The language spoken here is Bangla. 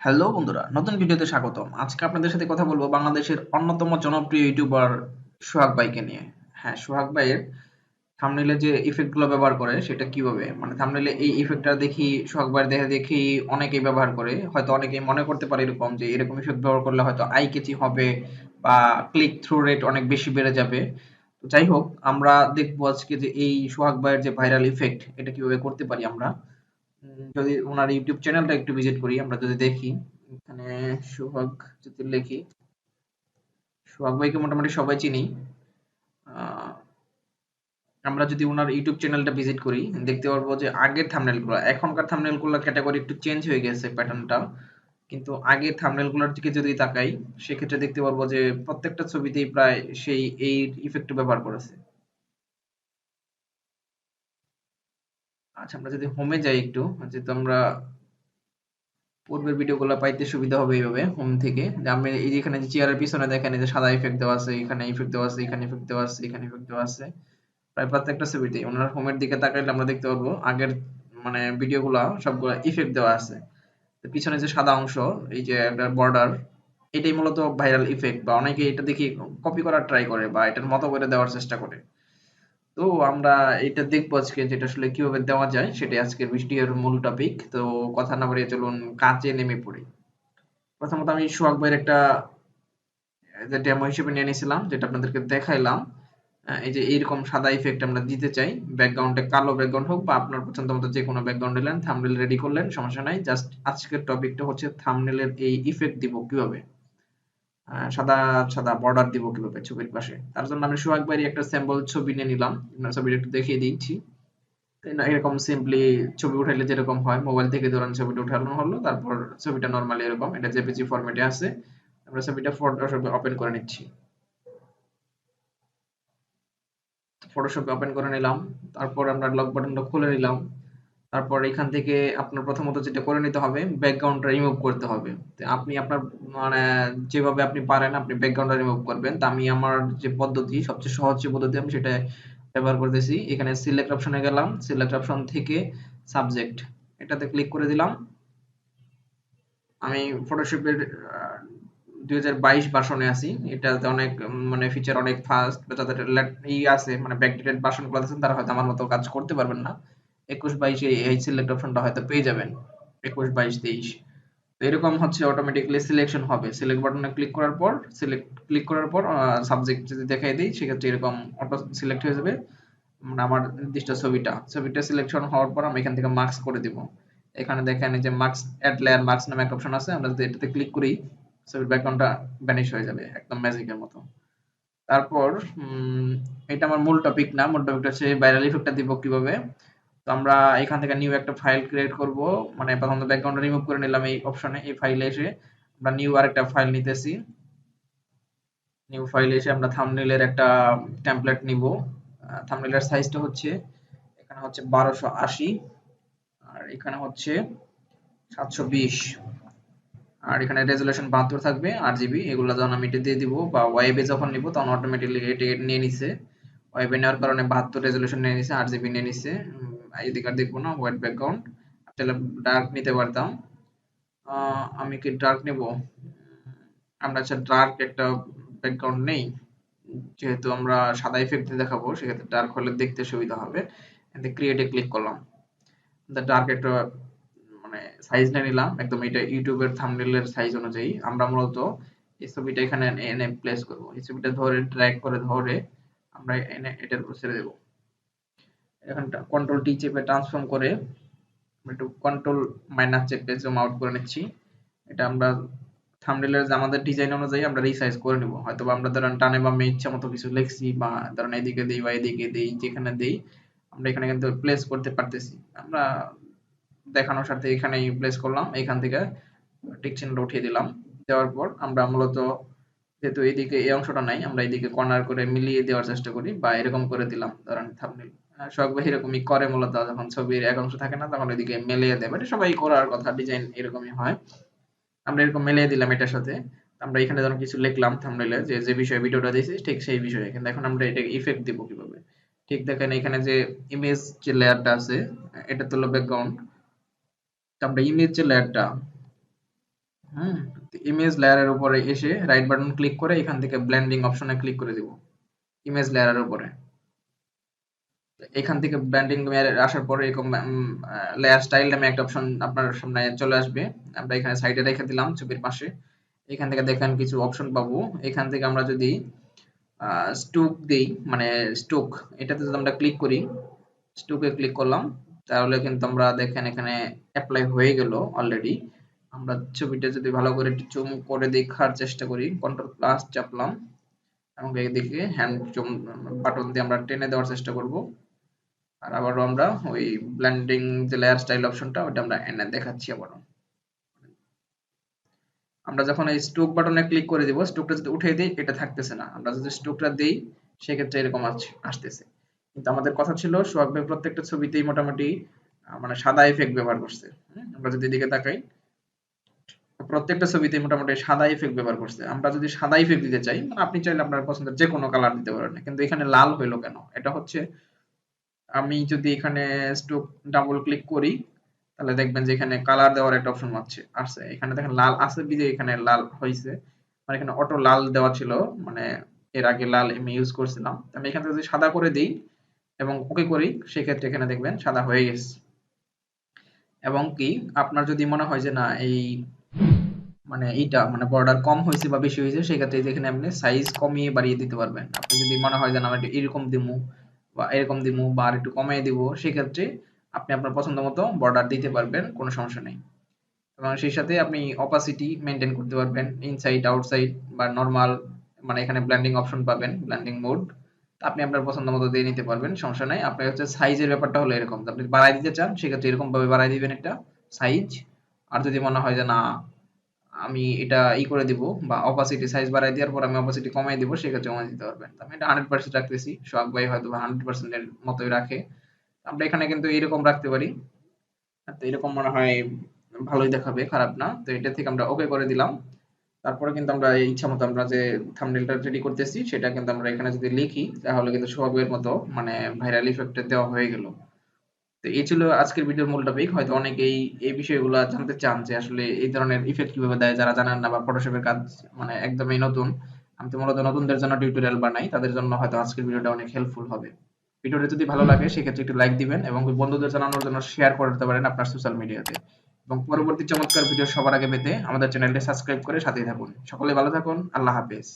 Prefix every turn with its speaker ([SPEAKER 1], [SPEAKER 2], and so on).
[SPEAKER 1] হ্যালো বন্ধুরা, নতুন ভিডিওতে স্বাগতম। আজকে আপনাদের সাথে কথা বলবো বাংলাদেশের অন্যতম জনপ্রিয় ইউটিউবার সোহাগ ভাইকে নিয়ে। হ্যাঁ, সোহাগ ভাইয়ের থাম্বনেইলে যে ইফেক্ট গুলো ব্যবহার করে সেটা কিভাবে, মানে থাম্বনেইলে এই ইফেক্টটা দেখি সোহাগ ভাইয়ের দেখি অনেকেই ব্যবহার করে। হয়তো অনেকেই মনে করতে পারে এরকম যে এরকম ইফেক্ট ব্যবহার করলে হয়তো আই ক্যাচি হবে বা ক্লিক থ্রু রেট অনেক বেশি বেড়ে যাবে। তো যাই হোক, আমরা দেখবো আজকে যে এই সোহাগ ভাইয়ের যে ভাইরাল ইফেক্ট এটা কিভাবে করতে পারি আমরা। যদি ওনার ইউটিউব চ্যানেলটা একটু ভিজিট করি, আমরা যদি দেখি এখানে সোহাগ যদি লিখি, সোহাগ ভাইকে মোটামুটি সবাই চিনি। আহ, আমরা যদি ওনার ইউটিউব চ্যানেলটা ভিজিট করি দেখতে পারবো যে আগের থাম্বনেলগুলো, এখনকার থাম্বনেলগুলো ক্যাটাগরি একটু চেঞ্জ হয়ে গেছে প্যাটার্নটা, কিন্তু আগের থাম্বনেলগুলোর দিকে যদি তাকাই সেক্ষেত্রে দেখতে পারবো যে প্রত্যেকটা ছবিতেই প্রায় সেই এই ইফেক্ট ব্যবহার করেছে। আচ্ছা, আমরা যদি হোমে যাই একটু, যেহেতু আমরা পূর্বের ভিডিওগুলো পাইতে সুবিধা হবে এইভাবে হোম থেকে, যে আমি এই যে এখানে যে চেয়ারের পিছনে দেখেন এই যে সাদা ইফেক্ট দেওয়া আছে, এখানে ইফেক্ট দেওয়া আছে, এখানে ইফেক্ট দেওয়া আছে, এখানে ইফেক্ট দেওয়া আছে, প্রায় প্রত্যেকটা ছবিতেই ওনার হোমের দিকে তাকাইলে আমরা দেখতে পারবো আগের মানে ভিডিওগুলা সবগুলা ইফেক্ট দেওয়া আছে। তো পিছনে যে সাদা অংশ, এই যে একটা বর্ডার, এটাই মূলত ভাইরাল ইফেক্ট, বা অনেকে এটা দেখি কপি করার ট্রাই করে বা এটার মতো করে দেওয়ার চেষ্টা করে। তো আমরা এটা দেখবো আজকে যেটা আসলে কিভাবে দেওয়া যায়, সেটাই আজকের ভিডিওর মূল টপিক। তো কথা না বাড়িয়ে চলুন কাজে নেমে পড়ি। প্রথমত আমি সোহাগ ভাইয়ের একটা যে ডেমো হিসেবে নিয়ে নিয়েছিলাম, যেটা আপনাদেরকে দেখাইলাম। এই যে এইরকম সাদা ইফেক্ট আমরা দিতে চাই, ব্যাকগ্রাউন্ডে কালো ব্যাকগ্রাউন্ড হোক বা আপনার পছন্দ মতো যে কোনো ব্যাকগ্রাউন্ড দিলেন, থাম্বনেল রেডি করলেন, সমস্যা নাই। জাস্ট আজকের টপিকটা হচ্ছে থাম্বনেলের এই ইফেক্ট দিব কিভাবে, সাদা সাদা বর্ডার দিব কিভাবে ছবির পাশে। তার জন্য আমি সোহাগ ভাইয়ের একটা স্যাম্পল ছবি নিয়ে নিলাম, ছবিটা একটু দেখিয়ে দিচ্ছি। এরকম সিম্পলি ছবি উঠাইলে যেরকম হয়, মোবাইল থেকে ধরেন ছবিটা উঠানো হলো, তারপর ছবিটা নরমালি এরকম, এটা জেপিজি ফরম্যাটে আছে। আমরা ছবিটা ফটোশপে ওপেন করে নিচ্ছি। ফটোশপে ওপেন করে নিলাম, তারপর আমরা লক বাটনটা খুলে নিলাম। তারপর এখান থেকে আপনার প্রথমত যেটা করে নিতে হবে, ব্যাকগ্রাউন্ডটা রিমুভ করতে হবে। তো আপনি আপনার মানে যেভাবে আপনি পারেন আপনি ব্যাকগ্রাউন্ডটা রিমুভ করবেন। তো আমি আমার যে পদ্ধতি, সবচেয়ে সহজ যে পদ্ধতি আমি সেটা ব্যবহার করতেছি। এখানে সিলেক্ট অপশনে গেলাম, সিলেক্ট অপশন থেকে সাবজেক্ট এটাতে ক্লিক করে দিলাম। আমি ফটোশপের 2022 ভার্সনে আছি। এটাতে অনেক মানে ফিচার অনেক ফাস্ট, বা যাদের আছে মানে ব্যাকডেটেড ভার্সন গুলো আছেন তারা হয়তো আমার মতো কাজ করতে পারবেন না। 21-22 এই সিলেক্ট অপশনটা হয়তো পেয়ে যাবেন। 21-22-23 তো এরকম হচ্ছে অটোমেটিক্যালি সিলেকশন হবে। সিলেক্ট বাটনে ক্লিক করার পর, ক্লিক করার পর সাবজেক্ট যদি দেখাই দিই সেক্ষেত্রে এরকম অটো সিলেক্ট হয়ে যাবে। মানে আমার নির্দিষ্ট ছবিটা সিলেকশন হওয়ার পর আমি এখান থেকে মার্কস করে দিব। এখানে দেখেন এই যে মার্কস, অ্যাড লেয়ার মার্কস নামে একটা অপশন আছে, আমরা যদি এটাতে ক্লিক করি ছবির ব্যাকগ্রাউন্ডটা ভ্যানিশ হয়ে যাবে একদম ম্যাজিকের মতো। তারপর এটা আমার মূল টপিক না, মূল টপিকটা হচ্ছে ভাইরাল ইফেক্টটা দিব কিভাবে। তো আমরা এখান থেকে নিউ একটা ফাইল ক্রিয়েট করব। মানে প্রথমত ব্যাকগ্রাউন্ডটা রিমুভ করে নিলাম এই অপশনে, এই ফাইলে এসে আমরা নিউ আরেকটা ফাইল নিতেছি। নিউ ফাইলে এসে আমরা থাম্বনেইলের একটা টেমপ্লেট নিব। থাম্বনেইলের সাইজটা হচ্ছে এখানে হচ্ছে 1280, আর এখানে হচ্ছে 720, আর এখানে রেজুলেশন 72 থাকবে, 8 জিবি। এগুলো যখন আমি এটা দিয়ে দিব বা ওয়েবে যখন নিব তখন অটোমেটিক্যালি এটা নিয়ে নিছে। ওয়েবে নেওয়ার কারণে 72 রেজুলেশন নিয়ে নিছে, 8 জিবি নিয়ে নিছে। এদিকে আর দেখবো না, হোয়াইট ব্যাকগ্রাউন্ড। তাহলে ডার্ক নিতে পারতাম। আমি কি ডার্ক নেব? আমরা আচ্ছা ডার্ক একটা ব্যাকগ্রাউন্ড নেই, যেহেতু আমরা সাদা ইফেক্ট দিয়ে দেখাবো সেক্ষেত্রে ডার্ক হলে দেখতে সুবিধা হবে। এতে ক্রিয়েটে ক্লিক করলাম, ডার্ক একটা মানে সাইজ নিয়ে নিলাম একদম, এটা ইউটিউবের থাম্বনেইলের সাইজ অনুযায়ী। আমরা মূলত এই ছবিটা এখানে এনে প্লেস করব, এই ছবিটা ধরে ড্র্যাগ করে ধরে আমরা এনে এটার উপর ছেড়ে দেব। এখন কন্ট্রোল টি চেপে ট্রান্সফর্ম করে একটু কন্ট্রোল মাইনাস চেপে জুম আউট করে নিচ্ছি। এটা আমরা থাম্বনেইলের যে আমাদের ডিজাইন অনুযায়ী আমরা রিসাইজ করে নিব। হয়তো আমরা ধরেন টানে বামে ইচ্ছা মতো কিছু লিখছি, বা ধরেন এদিকে দেই বা এদিকে দেই, যেখানে দেই আমরা এখানে কিন্তু প্লেস করতে পারতেছি। আমরা দেখানোর সাথে এখানেই প্লেস করলাম, এখান থেকে টিক চিহ্নটা উঠিয়ে দিলাম। দেওয়ার পর আমরা মূলত যেহেতু এদিকে এই অংশটা নাই, আমরা এদিকে কর্নার করে মিলিয়ে দেওয়ার চেষ্টা করি, বা এরকম করে দিলাম ধরেন থাম্বনেইল। শখ ভাই এরকমই করে মূলত, যখন ছবির এক অংশ থাকে না তখন এদিকে মিলিয়ে দেয়, মানে সবাই করার কথা, ডিজাইন এরকমই হয়। আমরা এরকম মিলিয়ে দিলাম এটার সাথে। আমরা এখানে যখন কিছু লিখলাম থাম্বনেইলে, যে যে বিষয়ে ভিডিওটা দিয়েছি ঠিক সেই বিষয়ে, কিন্তু এখন আমরা এটাকে ইফেক্ট দিব কিভাবে। ঠিক দেখেন এখানে যে ইমেজ যে লেয়ারটা আছে, এটা তো হলো ব্যাকগ্রাউন্ড। তো আমরা ইমেজ যে লেয়ারটা, হুম, ইমেজ লেয়ারের উপরে এসে রাইট বাটন ক্লিক করে এখান থেকে ব্লেন্ডিং অপশনে ক্লিক করে দিব ইমেজ লেয়ারের উপরে। এখান থেকে ব্লেন্ডিং লেয়ারে আসার পরে এরকম লেয়ার স্টাইল নামে একটা অপশন আপনার সামনে চলে আসবে। আমরা এখানে সাইডে রেখে দিলাম ছবির পাশে। এখান থেকে দেখেন কিছু অপশন পাবো। এখান থেকে আমরা যদি স্টোক দেই, মানে স্টোক, এটাতে যদি আমরা ক্লিক করি, স্টোকে ক্লিক করলাম, তাহলে কিন্তু আমরা দেখেন এখানে অ্যাপ্লাই হয়ে গেল অলরেডি। আমরা ছবিটা যদি ভালো করে একটু জুম করে দেখার চেষ্টা করি, কন্ট্রোল প্লাস চাপলাম এবং এদিকে হ্যান্ড জুম বাটন দিয়ে আমরা টেনে দেওয়ার চেষ্টা করব। আর আবারও আমরা ওই ব্লেন্ডিং যে লেয়ার স্টাইল অপশনটা ওটা আমরা এনে দেখাচ্ছি আবারও। আমরা যখন এই স্ট্রোক বাটনে ক্লিক করে দিব, স্ট্রোকটা যদি উঠিয়ে দিই এটা থাকতেছে না। আমরা যদি স্ট্রোকটা দেই সেক্ষেত্রে এরকম আসতেছে। কিন্তু আমাদের কথা ছিল সোহাগ ভাই প্রত্যেকটা ছবিতেই মোটামুটি মানে সাদা ইফেক্ট ব্যবহার করছে। আমরা যদি এদিকে তাকাই, প্রত্যেকটা ছবিতেই মোটামুটি সাদা ইফেক্ট ব্যবহার করছে। আমরা যদি সাদা ইফেক্ট দিতে চাই, মানে আপনি চাইলে আপনার পছন্দের যে কোনো কালার দিতে পারেন, কিন্তু এখানে লাল হইলো কেন? এটা হচ্ছে, আমি যদি এখানে স্ট্রোক ডাবল ক্লিক করি তাহলে দেখবেন যে এখানে কালার দেওয়ার একটা অপশন আসছে। এখানে দেখেন লাল আছে বিধে এখানে লাল হয়েছে। মানে এখানে অটো লাল দেওয়া ছিল, মানে এর আগে লাল আমি ইউজ করছিলাম। আমি এখান থেকে যদি সাদা করে দিই এবং ওকে করি সেক্ষেত্রে এখানে দেখবেন সাদা হয়ে গেছে। এবং কি আপনার যদি মনে হয় যে না এই মানে এইটা মানে বর্ডার কম হয়েছে বা বেশি হয়েছে, সেক্ষেত্রে যেখানে আপনি সাইজ কমিয়ে বাড়িয়ে দিতে পারবেন। আপনি যদি মনে হয় যে না আমি এরকম দিমু বা এরকম দিমু বা আর একটু কমিয়ে দিব, সেক্ষেত্রে আপনি আপনার পছন্দ মতো বর্ডার দিতে পারবেন, কোনো সমস্যা নেই। এবং সেই সাথে আপনি অপাসিটি মেনটেন করতে পারবেন, ইনসাইড আউটসাইড বা নরমাল, মানে এখানে ব্লেন্ডিং অপশন পাবেন, ব্লেন্ডিং মোড। আপনি আপনার পছন্দ মতো দিয়ে নিতে পারবেন, সমস্যা নাই। আপনার হচ্ছে সাইজের ব্যাপারটা হলো এরকম, আপনি বাড়াই দিতে চান সেক্ষেত্রে এরকম ভাবে বাড়াই দিবেন একটা সাইজ। আর যদি মনে হয় যে না আমি এটা করে দিব বা অপাসিটি সাইজ বাড়াই দেওয়ার পর আমি অপাসিটি কমাই দিব, সেক্ষেত্রে কমাই দিতে পারবেন। আমি এটা 100% রাখতেছি, সোহাগ ভাই হয়তো বা 100% এর মতোই রাখে। আমরা এখানে কিন্তু এরকম রাখতে পারি। তো এরকম মনে হয় ভালোই দেখাবে, খারাপ না। তো এটা থেকে আমরা ওকে করে দিলাম। তারপরে কিন্তু আমরা ইচ্ছা মতো আমরা যে থাম্বনেলটা রেডি করতেছি সেটা কিন্তু আমরা এখানে যদি লিখি তাহলে কিন্তু সোহাগের মতো মানে ভাইরাল ইফেক্টে দেওয়া হয়ে গেল। তো এই ছিল আজকের ভিডিওর মূল টপিক। হয়তো অনেকেই এই বিষয়গুলো জানতে চান যে আসলে এই ধরনের ইফেক্ট কিভাবে দেয়, যারা জানেন না বা ফটোশপের কাজ মানে একদমই নতুন। আমি তো মূলত নতুনদের জন্য টিউটোরিয়াল বানাই, তাদের জন্য হয়তো আজকের ভিডিওটা অনেক হেল্পফুল হবে। ভিডিওটা যদি ভালো লাগে সেক্ষেত্রে একটু লাইক দিবেন এবং বন্ধুদের জানানোর জন্য শেয়ার করে দিতে পারেন আপনার সোশ্যাল মিডিয়াতে। এবং পরবর্তী চমৎকার ভিডিও সবার আগে পেতে আমাদের চ্যানেলটি সাবস্ক্রাইব করে সাথেই থাকুন। সকলে ভালো থাকুন। আল্লাহ হাফেজ।